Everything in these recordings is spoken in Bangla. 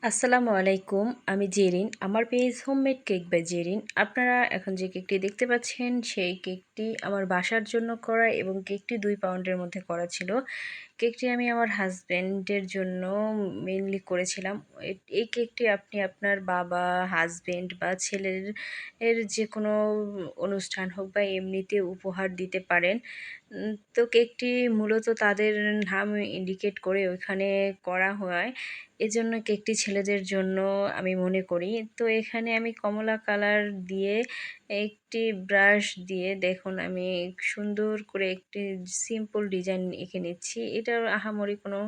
আসসালামু আলাইকুম। আমি জেরিন। আমার page homemade cake by Jerin. আপনারা এখন যে কেকটি দেখতে পাচ্ছেন, সেই কেকটি আমার বাসার জন্য করা এবং কেকটি ২ পাউন্ডের মধ্যে করা ছিল। কেকটি আমি আমার হাসব্যান্ডের জন্য মেইনলি করেছিলাম। এই কেকটি আপনি আপনার বাবা, হাসব্যান্ড বা ছেলের যেকোনো অনুষ্ঠান হোক বা এমনিতে উপহার দিতে পারেন। তো কেকটি মূলত তাদের নাম ইন্ডিকেট করে ওইখানে করা হয়। এজন্য কেকটি ছেলেদের জন্য আমি মনে করি। তো এখানে আমি কমলা কালার দিয়ে একটি ব্রাশ দিয়ে দেখুন আমি সুন্দর করে একটি সিম্পল ডিজাইন এঁকে নিচ্ছি। এটার আহামরি কোনো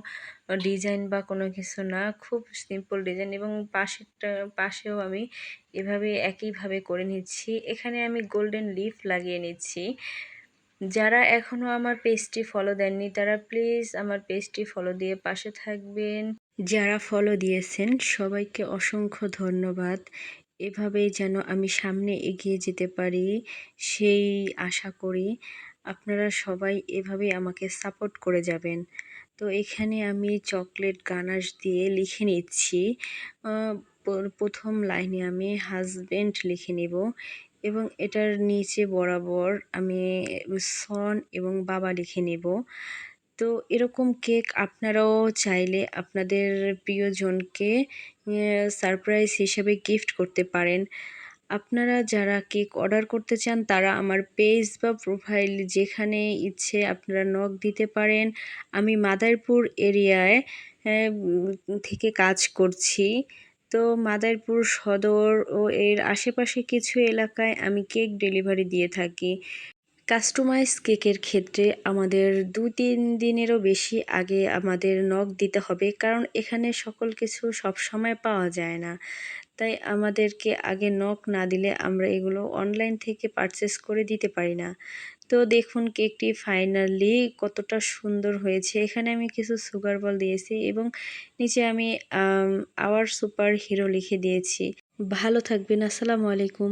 ডিজাইন বা কোনো কিছু না। খুব সিম্পল ডিজাইন এবং পাশেও আমি এভাবে একইভাবে করে নিচ্ছি। এখানে আমি গোল্ডেন লিফ লাগিয়ে নিচ্ছি। যারা এখনও আমার পেজটি ফলো দেননি তারা প্লিজ আমার পেজটি ফলো দিয়ে পাশে থাকবেন। যারা ফলো দিয়েছেন সবাইকে অসংখ্য ধন্যবাদ। এভাবেই যেন আমি সামনে এগিয়ে যেতে পারি সেই আশা করি। আপনারা সবাই এভাবেই আমাকে সাপোর্ট করে যাবেন। তো এখানে আমি চকলেট গানাশ দিয়ে লিখে নিচ্ছি। প্রথম লাইনে আমি হাসব্যান্ড লিখে নেব এবং এটার নিচে বরাবর আমি সন এবং বাবা লিখে নেব। তো এরকম কেক আপনারাও চাইলে আপনাদের প্রিয়জনকে সারপ্রাইজ হিসেবে গিফট করতে পারেন। আপনারা যারা কেক অর্ডার করতে চান তারা আমার পেজ বা প্রোফাইল যেখানে ইচ্ছে আপনারা নক দিতে পারেন। আমি মাদারীপুর এরিয়ায় থেকে কাজ করছি। তো মাদারীপুর সদর ও এর আশেপাশে কিছু এলাকায় আমি কেক ডেলিভারি দিয়ে থাকি। কাস্টমাইজ কেকের ক্ষেত্রে আমাদের ২-৩ দিনেরও বেশি আগে আমাদের নক দিতে হবে, কারণ এখানে সকল কিছু সবসময় পাওয়া যায় না। তাই আমাদেরকে আগে নক না দিলে আমরা এগুলো অনলাইন থেকে পারচেস করে দিতে পারি না। তো দেখুন কেকটি ফাইনালি কতটা সুন্দর হয়েছে। এখানে আমি কিছু সুগার বল দিয়েছি এবং নিচে আমি আওয়ার সুপার হিরো লিখে দিয়েছি। ভালো থাকবেন। আসসালামু আলাইকুম।